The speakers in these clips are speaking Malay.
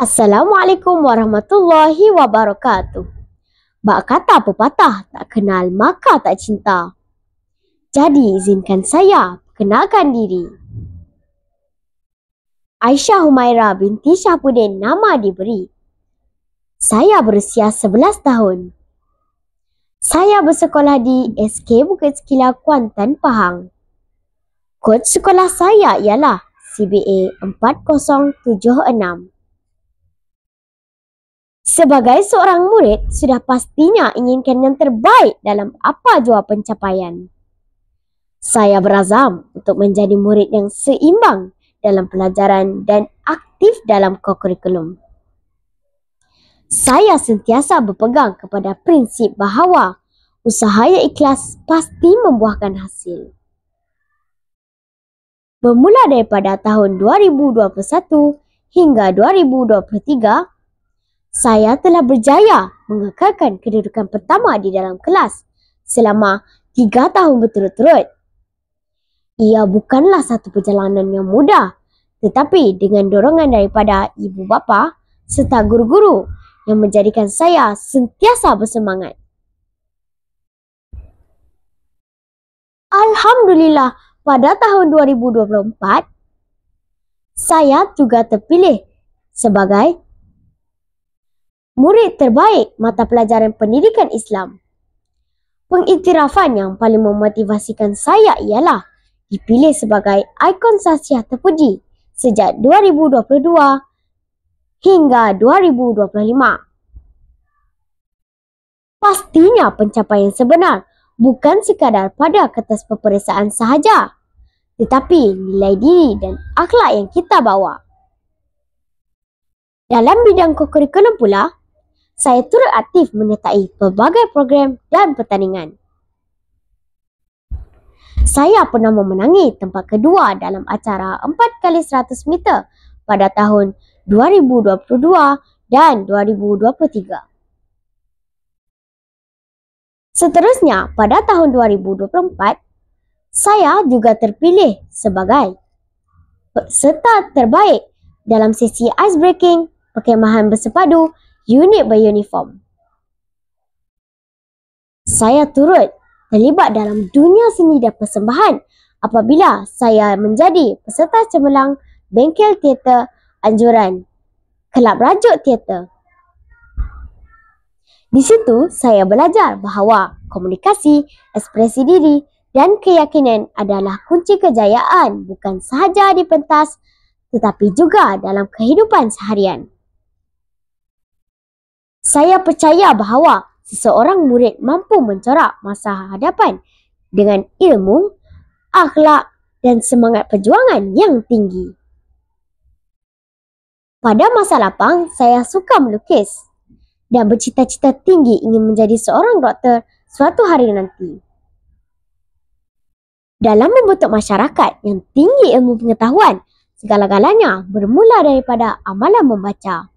Assalamualaikum warahmatullahi wabarakatuh. Bak kata pepatah, tak kenal maka tak cinta. Jadi izinkan saya kenalkan diri. Aisyah Humaira binti Syahpuddin nama diberi. Saya berusia 11 tahun. Saya bersekolah di SK Bukit Sekila, Kuantan, Pahang. Kod sekolah saya ialah CBA 4076. Sebagai seorang murid, sudah pastinya inginkan yang terbaik dalam apa jua pencapaian. Saya berazam untuk menjadi murid yang seimbang dalam pelajaran dan aktif dalam kurikulum. Saya sentiasa berpegang kepada prinsip bahawa usaha yang ikhlas pasti membuahkan hasil. Bermula daripada tahun 2021 hingga 2023, saya telah berjaya mengekalkan kedudukan pertama di dalam kelas selama 3 tahun berturut-turut. Ia bukanlah satu perjalanan yang mudah, tetapi dengan dorongan daripada ibu bapa serta guru-guru yang menjadikan saya sentiasa bersemangat. Alhamdulillah, pada tahun 2024, saya juga terpilih sebagai murid terbaik mata pelajaran pendidikan Islam. Pengiktirafan yang paling memotivasikan saya ialah dipilih sebagai ikon Sasiah terpuji sejak 2022 hingga 2025. Pastinya pencapaian sebenar bukan sekadar pada kertas peperiksaan sahaja, tetapi nilai diri dan akhlak yang kita bawa. Dalam bidang kurikulum pula, saya turut aktif menyertai pelbagai program dan pertandingan. Saya pernah memenangi tempat kedua dalam acara 4x100 meter pada tahun 2022 dan 2023. Seterusnya, pada tahun 2024, saya juga terpilih sebagai peserta terbaik dalam sesi ice breaking, perkemahan bersepadu, unit beruniform. Saya turut terlibat dalam dunia seni dan persembahan apabila saya menjadi peserta cemerlang bengkel teater anjuran Kelab Rajuk Teater. Di situ saya belajar bahawa komunikasi, ekspresi diri dan keyakinan adalah kunci kejayaan bukan sahaja di pentas tetapi juga dalam kehidupan seharian. Saya percaya bahawa seseorang murid mampu mencorak masa hadapan dengan ilmu, akhlak dan semangat perjuangan yang tinggi. Pada masa lapang, saya suka melukis dan bercita-cita tinggi ingin menjadi seorang doktor suatu hari nanti. Dalam membentuk masyarakat yang tinggi ilmu pengetahuan, segala-galanya bermula daripada amalan membaca.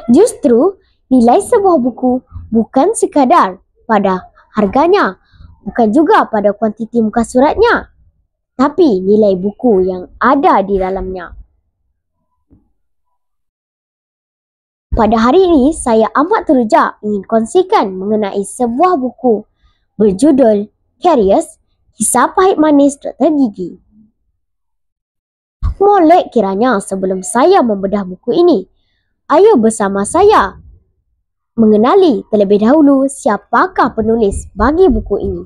Justru, nilai sebuah buku bukan sekadar pada harganya, bukan juga pada kuantiti muka suratnya, tapi nilai buku yang ada di dalamnya. Pada hari ini, saya amat teruja ingin kongsikan mengenai sebuah buku berjudul Curious, Kisah Pahit Manis Dr. Gigi. Molek kiranya sebelum saya membedah buku ini, ayo bersama saya mengenali terlebih dahulu siapakah penulis bagi buku ini.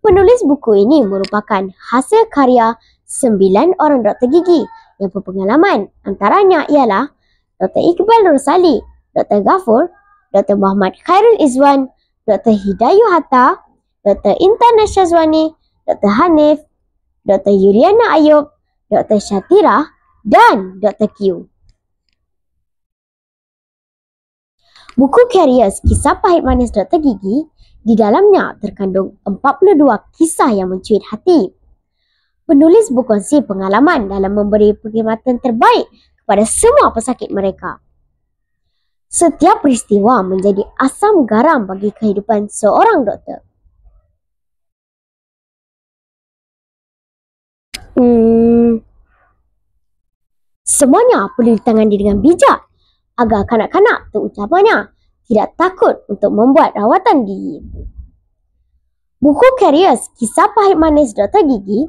Penulis buku ini merupakan hasil karya 9 orang doktor gigi yang berpengalaman. Antaranya ialah Dr. Iqbal Rosali, Dr. Ghafur, Dr. Muhammad Khairul Izwan, Dr. Hidayu Hatta, Dr. Intan Syazwani, Dr. Hanif, Dr. Yuliana Ayub, Dr. Syatira dan Dr. Q. Buku Curious, Kisah Pahit Manis Dr. Gigi, di dalamnya terkandung 42 kisah yang mencuit hati. Penulis berkongsi pengalaman dalam memberi perkhidmatan terbaik kepada semua pesakit mereka. Setiap peristiwa menjadi asam garam bagi kehidupan seorang doktor. Semuanya perlu ditangani dengan bijak agar kanak-kanak terutamanya tidak takut untuk membuat rawatan gigi. Buku Curious Kisah Pahit Manis Dr. Gigi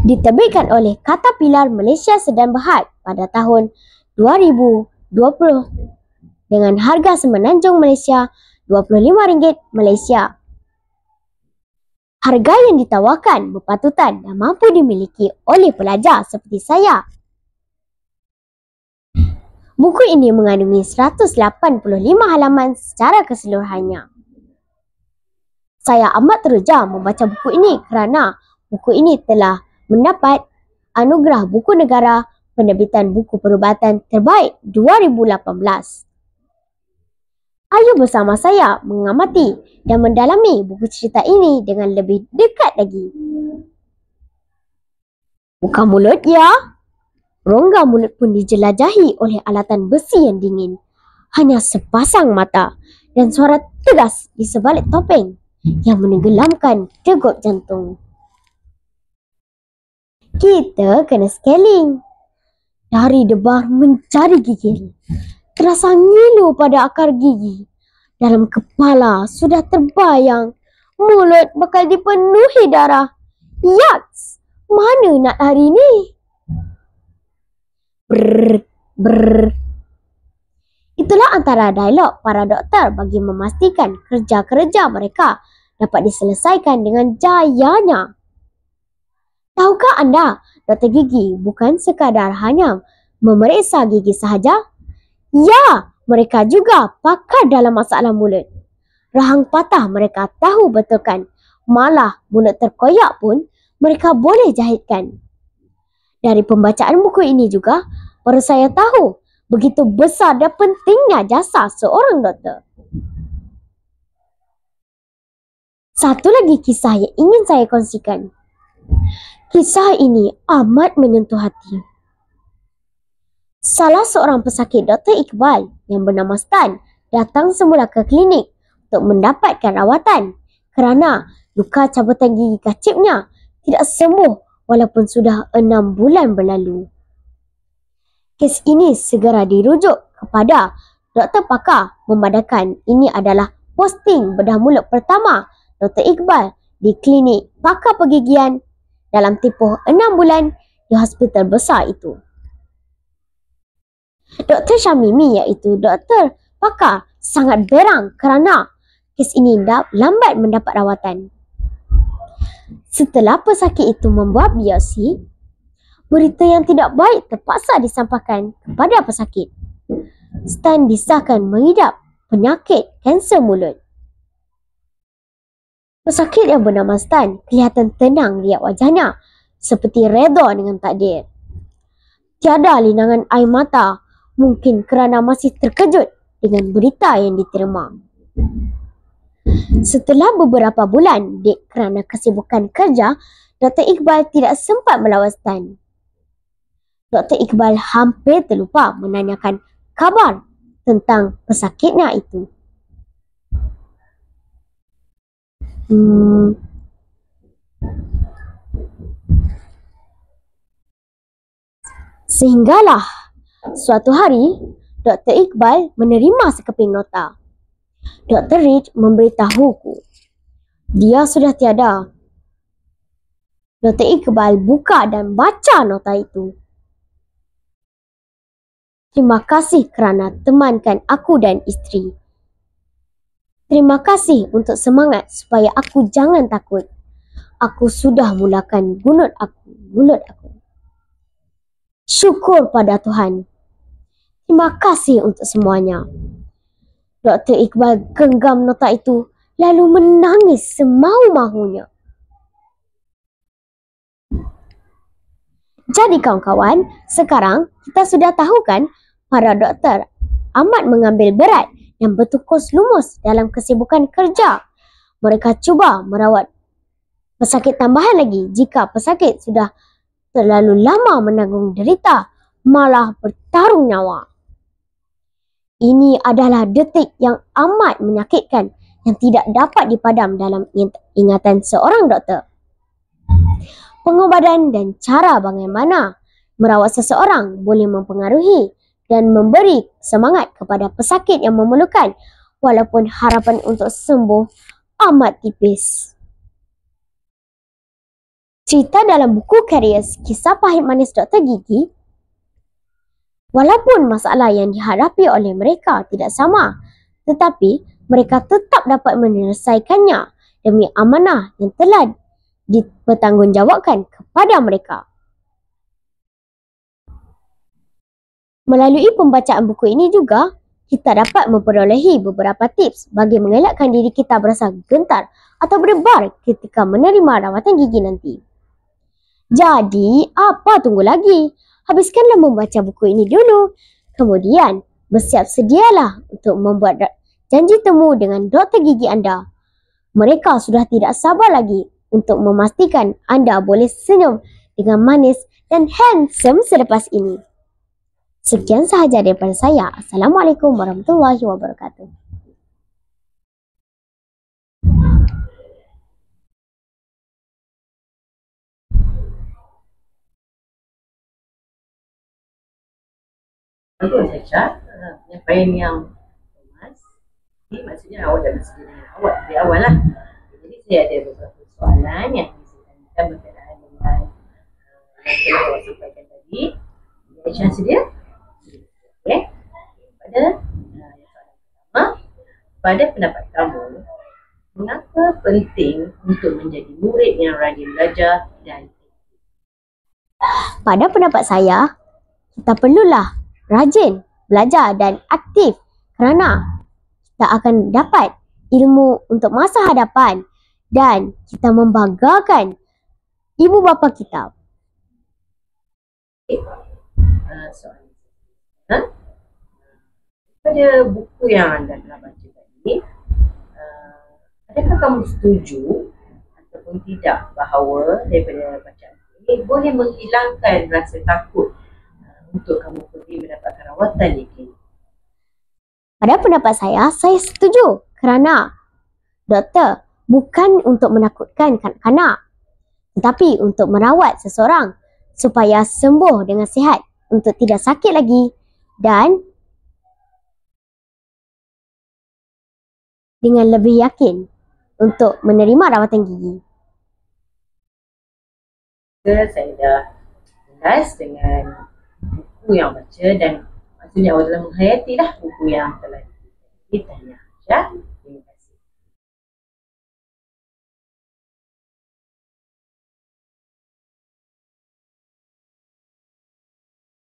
diterbitkan oleh Caterpillar Malaysia Sedan Berhad pada tahun 2020 dengan harga semenanjung Malaysia RM25 Malaysia. Harga yang ditawarkan berpatutan dan mampu dimiliki oleh pelajar seperti saya. Buku ini mengandungi 185 halaman secara keseluruhannya. Saya amat teruja membaca buku ini kerana buku ini telah mendapat anugerah Buku Negara Penerbitan Buku Perubatan Terbaik 2018. Ayo bersama saya mengamati dan mendalami buku cerita ini dengan lebih dekat lagi. Buka mulut ya. Rongga mulut pun dijelajahi oleh alatan besi yang dingin. Hanya sepasang mata dan suara tegas di sebalik topeng yang menenggelamkan degup jantung. Kita kena scaling. Dari debar menjadi gigil. Terasa ngilu pada akar gigi. Dalam kepala sudah terbayang mulut bakal dipenuhi darah. Yaks! Mana nak hari ni? Brrr, brrr. Itulah antara dialog para doktor bagi memastikan kerja-kerja mereka dapat diselesaikan dengan jayanya. Tahukah anda, doktor gigi bukan sekadar hanya memeriksa gigi sahaja? Ya, mereka juga pakar dalam masalah mulut. Rahang patah mereka tahu betulkan. Malah mulut terkoyak pun mereka boleh jahitkan. Dari pembacaan buku ini juga, baru saya tahu begitu besar dan pentingnya jasa seorang doktor. Satu lagi kisah yang ingin saya kongsikan. Kisah ini amat menyentuh hati. Salah seorang pesakit Dr. Iqbal yang bernama Stan datang semula ke klinik untuk mendapatkan rawatan kerana luka cabutan gigi kacipnya tidak sembuh walaupun sudah 6 bulan berlalu. Kes ini segera dirujuk kepada doktor pakar memandangkan ini adalah posting bedah mulut pertama Dr. Iqbal di klinik pakar pergigian dalam tempoh 6 bulan di hospital besar itu. Dr. Syamimi iaitu doktor pakar sangat berang kerana kes ini lambat mendapat rawatan. Setelah pesakit itu membuat biopsi, berita yang tidak baik terpaksa disampaikan kepada pesakit. Stan disahkan mengidap penyakit kanser mulut. Pesakit yang bernama Stan kelihatan tenang lihat wajahnya seperti redha dengan takdir. Tiada linangan air mata, mungkin kerana masih terkejut dengan berita yang diterima. Setelah beberapa bulan kerana kesibukan kerja, Dr. Iqbal tidak sempat melawat Stan. Dr. Iqbal hampir terlupa menanyakan kabar tentang pesakitnya itu. Sehinggalah suatu hari, Dr. Iqbal menerima sekeping nota. Dr. Reed memberitahuku, dia sudah tiada. Dr. Iqbal buka dan baca nota itu. Terima kasih kerana temankan aku dan isteri. Terima kasih untuk semangat supaya aku jangan takut. Aku sudah mulakan mulut aku. Syukur pada Tuhan. Terima kasih untuk semuanya. Dr. Iqbal genggam nota itu lalu menangis semau-mahunya. Jadi kawan-kawan, sekarang kita sudah tahu kan para doktor amat mengambil berat dan bertukus lumus dalam kesibukan kerja. Mereka cuba merawat pesakit tambahan lagi jika pesakit sudah terlalu lama menanggung derita, malah bertarung nyawa. Ini adalah detik yang amat menyakitkan yang tidak dapat dipadam dalam ingatan seorang doktor. Pengobatan dan cara bagaimana Merawat seseorang boleh mempengaruhi dan memberi semangat kepada pesakit yang memerlukan, walaupun harapan untuk sembuh amat tipis. Cerita dalam buku Curious, Kisah Pahit Manis Dr. Gigi, walaupun masalah yang dihadapi oleh mereka tidak sama, tetapi mereka tetap dapat menyelesaikannya demi amanah yang telah dipertanggungjawabkan kepada mereka. Melalui pembacaan buku ini juga, kita dapat memperolehi beberapa tips bagi mengelakkan diri kita berasa gentar atau berdebar ketika menerima rawatan gigi nanti. Jadi, apa tunggu lagi? Habiskanlah membaca buku ini dulu. Kemudian, bersiap sedialah untuk membuat janji temu dengan doktor gigi anda. Mereka sudah tidak sabar lagi untuk memastikan anda boleh senyum dengan manis dan handsome selepas ini. Sekian sahaja daripada saya. Assalamualaikum warahmatullahi wabarakatuh. Bagus Aisyah, penyampaian yang emas. Ini maksudnya awak dah bersedia dengan awak dari awal lah. Jadi saya ada beberapa soalan yang saya tanyakan berkenaan dengan yang telah awak sampaikan tadi. Aisyah sedia? Okay. Pada soalan pertama, pada pendapat kamu, mengapa penting untuk menjadi murid yang rajin belajar dan Pada pendapat saya, kita perlulah rajin belajar dan aktif kerana kita akan dapat ilmu untuk masa hadapan dan kita membanggakan ibu bapa kita. soalan pada buku yang anda telah baca tadi, adakah kamu setuju ataupun tidak bahawa daripada bacaan ini boleh menghilangkan rasa takut untuk kamu pergi mendapatkan rawatan di klinik? Pada pendapat saya setuju kerana doktor bukan untuk menakutkan kanak-kanak, tetapi untuk merawat seseorang supaya sembuh dengan sihat, untuk tidak sakit lagi dan dengan lebih yakin untuk menerima rawatan gigi. Saya dah ulas dengan buku yang baca dan maksudnya awak telah menghayati dah buku yang telah ditanya.